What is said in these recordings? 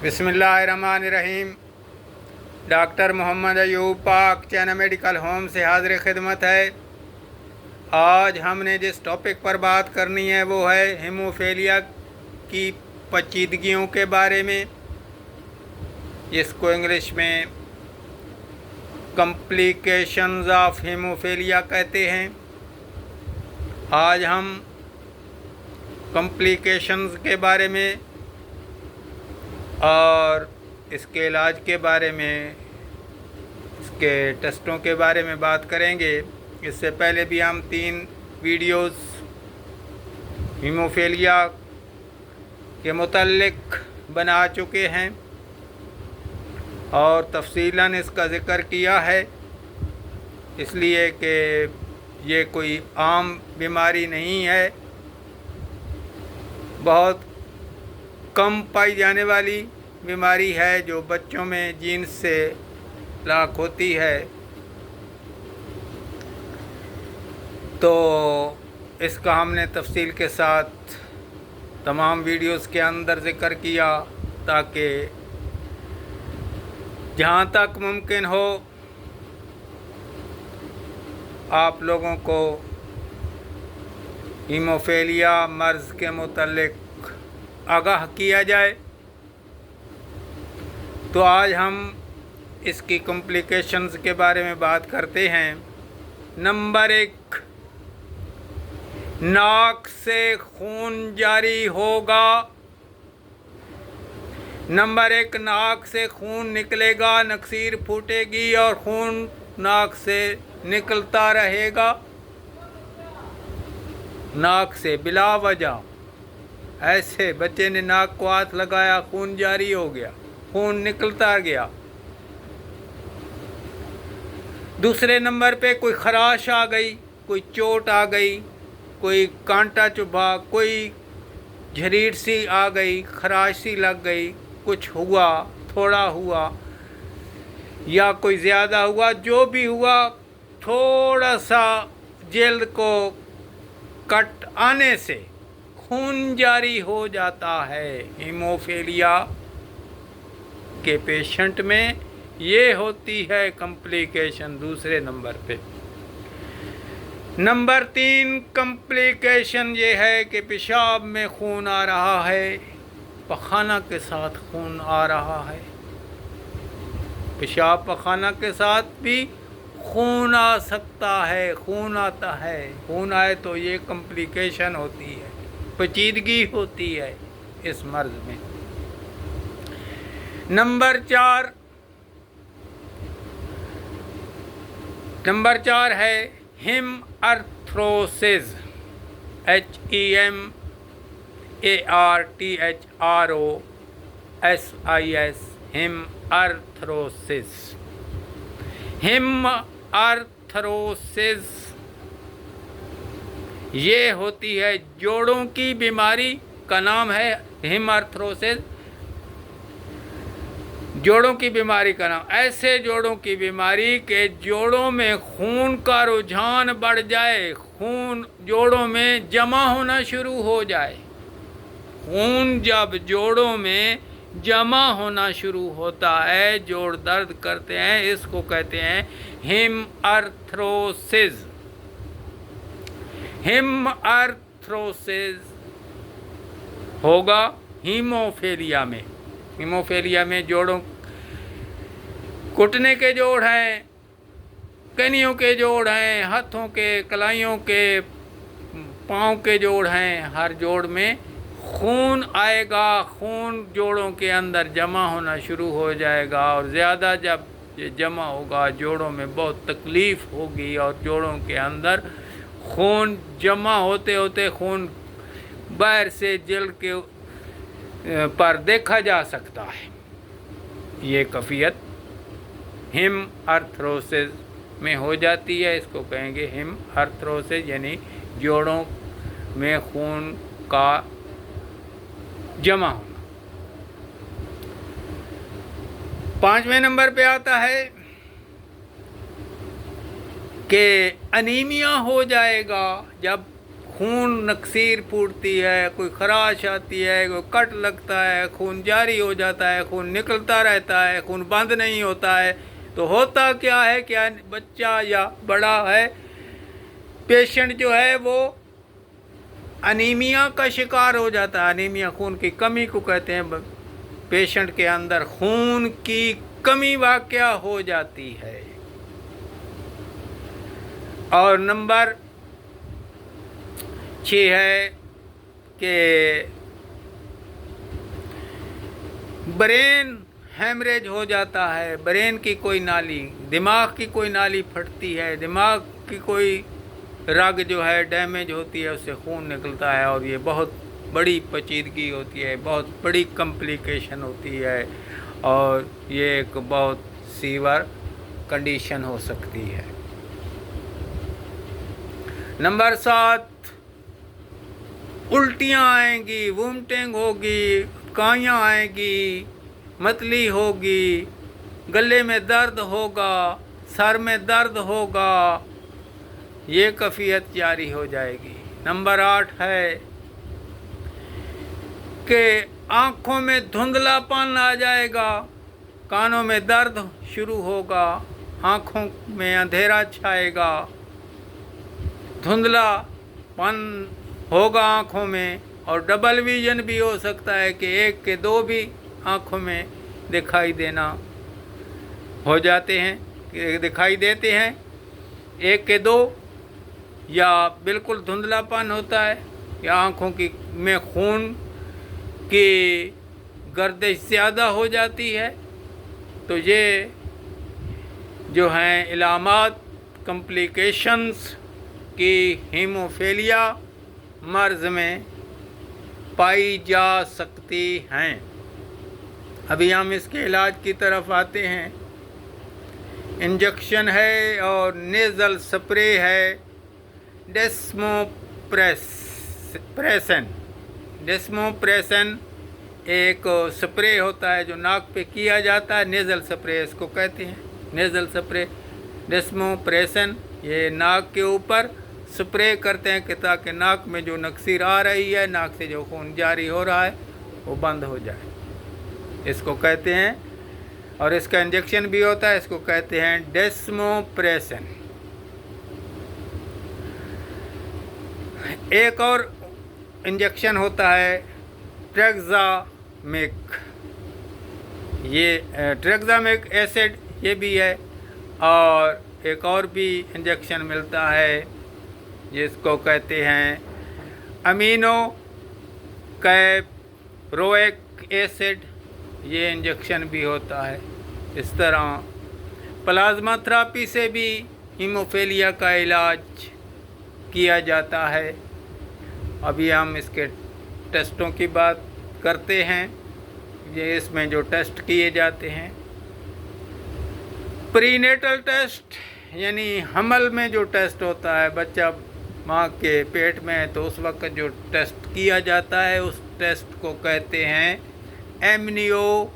बिस्मिल्लाहिर्रहमानिर्रहीम। डॉक्टर मोहम्मद अयूब पाक चैना मेडिकल होम से हाजिर खिदमत है। आज हमने जिस टॉपिक पर बात करनी है वो है हीमोफीलिया की पेचीदगियों के बारे में, जिसको इंग्लिश में कॉम्प्लिकेशंस ऑफ हीमोफीलिया कहते हैं। आज हम कॉम्प्लिकेशंस के बारे में और इसके इलाज के बारे में, इसके टेस्टों के बारे में बात करेंगे। इससे पहले भी हम 3 वीडियोस हीमोफीलिया के मुतल्लिक बना चुके हैं और तफसीलन इसका ज़िक्र किया है, इसलिए कि ये कोई आम बीमारी नहीं है, बहुत कम पाई जाने वाली बीमारी है जो बच्चों में जीन्स से लाक होती है। तो इसका हमने तफसील के साथ तमाम वीडियोस के अंदर ज़िक्र किया ताकि जहाँ तक मुमकिन हो आप लोगों को हीमोफीलिया मर्ज़ के मुतल्लिक आगाह किया जाए। तो आज हम इसकी कॉम्प्लिकेशंस के बारे में बात करते हैं। नंबर 1, नाक से खून जारी होगा। नंबर 1, नाक से खून निकलेगा, नक्सीर फूटेगी और खून नाक से निकलता रहेगा। नाक से बिला वजह, ऐसे बच्चे ने नाक को हाथ लगाया, खून जारी हो गया, खून निकलता गया। दूसरे नंबर पे कोई खराश आ गई, कोई चोट आ गई, कोई कांटा चुभा, कोई झरीट सी आ गई, खराश सी लग गई, कुछ हुआ, थोड़ा हुआ या कोई ज़्यादा हुआ, जो भी हुआ, थोड़ा सा जल्द को कट आने से खून जारी हो जाता है। हीमोफीलिया के पेशेंट में ये होती है कॉम्प्लिकेशन दूसरे नंबर पे। नंबर 3 कॉम्प्लिकेशन ये है कि पेशाब में खून आ रहा है, पखाना के साथ खून आ रहा है। पेशाब पखाना के साथ भी खून आ सकता है, खून आता है। खून आए तो ये कॉम्प्लिकेशन होती है, पेचीदगी होती है इस मर्ज़ में। नंबर 4 है हिम अर्थ्रोसिस, HEMARTHROSIS, हिम अर्थ्रोसिस। हिम अर्थ्रोसिस ये होती है जोड़ों की बीमारी, का नाम है हिम अर्थ्रोसिस। जोड़ों की बीमारी का नाम, ऐसे जोड़ों की बीमारी के जोड़ों में खून का रुझान बढ़ जाए, खून जोड़ों में जमा होना शुरू हो जाए। खून जब जोड़ों में जमा होना शुरू होता है, जोड़ दर्द करते हैं, इसको कहते हैं हिम अर्थ्रोसिस। हिम अर्थ्रोसिस होगा हीमोफीलिया में। हीमोफीलिया में जोड़ों, घुटने के जोड़ हैं, कनियों के जोड़ हैं, हाथों के, कलाइयों के, पाँव के जोड़ हैं, हर जोड़ में खून आएगा। खून जोड़ों के अंदर जमा होना शुरू हो जाएगा और ज़्यादा जब ये जमा होगा जोड़ों में बहुत तकलीफ़ होगी और जोड़ों के अंदर खून जमा होते होते खून बाहर से जल्द के पर देखा जा सकता है। ये कैफियत हिम अर्थ्रोसिस में हो जाती है, इसको कहेंगे हिम अर्थ्रोसिस, यानी जोड़ों में खून का जमा होना। 5वें नंबर पे आता है कि अनीमिया हो जाएगा। जब खून नक्सीर फूटती है, कोई खराश आती है, कोई कट लगता है, खून जारी हो जाता है, खून निकलता रहता है, खून बंद नहीं होता है, तो होता क्या है, क्या बच्चा या बड़ा है, पेशेंट जो है वो अनीमिया का शिकार हो जाता है। अनीमिया खून की कमी को कहते हैं। पेशेंट के अंदर खून की कमी वाक़या हो जाती है। और नंबर 6 है कि ब्रेन हैमरेज हो जाता है। ब्रेन की कोई नाली, दिमाग की कोई नाली फटती है, दिमाग की कोई रग जो है डैमेज होती है, उससे खून निकलता है और ये बहुत बड़ी पेचीदगी होती है, बहुत बड़ी कॉम्प्लिकेशन होती है और ये एक बहुत सीवियर कंडीशन हो सकती है। नंबर 7, उल्टियाँ आएंगी, वोमिटिंग होगी, काइयाँ आएंगी, मतली होगी, गले में दर्द होगा, सर में दर्द होगा, ये कैफियत जारी हो जाएगी। नंबर 8 है कि आँखों में धुंधलापन आ जाएगा, कानों में दर्द शुरू होगा, आँखों में अंधेरा छाएगा, धुंधलापन होगा आँखों में, और डबल विजन भी हो सकता है कि 1 के 2 भी आँखों में दिखाई देना हो जाते हैं, दिखाई देते हैं, 1 के 2, या बिल्कुल धुंधलापन होता है, या आँखों की में खून की गर्दिश ज़्यादा हो जाती है। तो ये जो हैं इलामात कॉम्प्लिकेशंस की हीमोफीलिया मर्ज़ में पाई जा सकती हैं। अभी हम इसके इलाज की तरफ आते हैं। इंजेक्शन है और नेज़ल स्प्रे है, डेस्मोप्रेसन एक स्प्रे होता है जो नाक पे किया जाता है, नेज़ल स्प्रे इसको कहते हैं। नेज़ल स्प्रे, डेस्मोप्रेसन, ये नाक के ऊपर स्प्रे करते हैं कि ताकि नाक में जो नक्सीर आ रही है, नाक से जो खून जारी हो रहा है वो बंद हो जाए, इसको कहते हैं। और इसका इंजेक्शन भी होता है, इसको कहते हैं डेस्मोप्रेसन। एक और इंजेक्शन होता है ट्रेक्सामेक, ये ट्रेक्सामेक एसिड ये भी है। और एक और भी इंजेक्शन मिलता है जिसको कहते हैं अमीनो कैप्रोइक एसिड, ये इंजेक्शन भी होता है। इस तरह प्लाज्मा थेरेपी से भी हीमोफीलिया का इलाज किया जाता है। अभी हम इसके टेस्टों की बात करते हैं। ये इसमें जो टेस्ट किए जाते हैं, प्रीनेटल टेस्ट यानी हमल में जो टेस्ट होता है, बच्चा माँ के पेट में है तो उस वक्त जो टेस्ट किया जाता है, उस टेस्ट को कहते हैं एमनियोसेंटिसिस,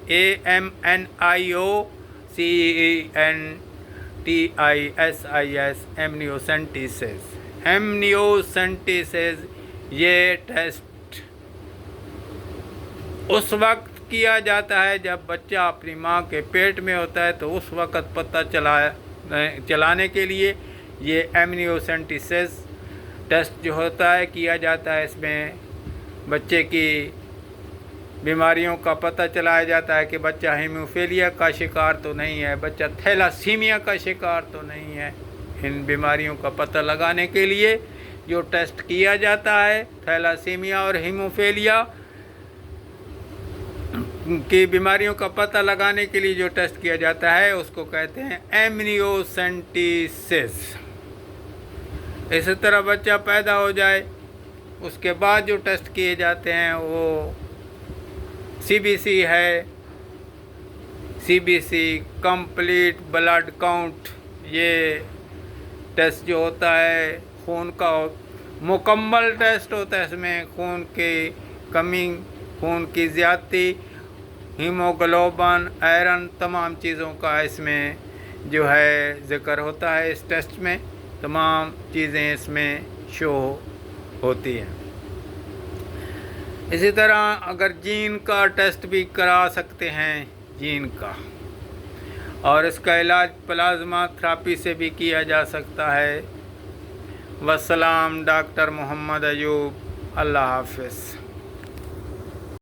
AMNIOCENTISIS, एमनियोसेंटिसिस। एमनियोसेंटिसिस ये टेस्ट उस वक्त किया जाता है जब बच्चा अपनी माँ के पेट में होता है, तो उस वक्त पता चलाने के लिए ये एमनियोसेंटिसिस टेस्ट जो होता है किया जाता है। इसमें बच्चे की बीमारियों का पता चलाया जाता है कि बच्चा हीमोफीलिया का शिकार तो नहीं है, बच्चा थैलासीमिया का शिकार तो नहीं है। इन बीमारियों का पता लगाने के लिए जो टेस्ट किया जाता है, थैलासीमिया और हीमोफीलिया की बीमारियों का पता लगाने के लिए जो टेस्ट किया जाता है, उसको कहते हैं एमनियोसेंटिसिस। इसी तरह बच्चा पैदा हो जाए, उसके बाद जो टेस्ट किए जाते हैं वो CBC है। CBC कंप्लीट ब्लड काउंट, ये टेस्ट जो होता है खून का मुकम्मल टेस्ट होता है। इसमें खून की कमी, खून की ज़्यादती, हीमोग्लोबिन, आयरन, तमाम चीज़ों का इसमें जो है ज़िक्र होता है इस टेस्ट में। تمام چیزیں اس میں شو ہوتی ہیں۔ اسی طرح اگر جین کا ٹیسٹ بھی کرا سکتے ہیں، جین کا، اور اس کا علاج پلازما تھراپی سے بھی کیا جا سکتا ہے۔ والسلام، ڈاکٹر محمد ایوب، اللہ حافظ۔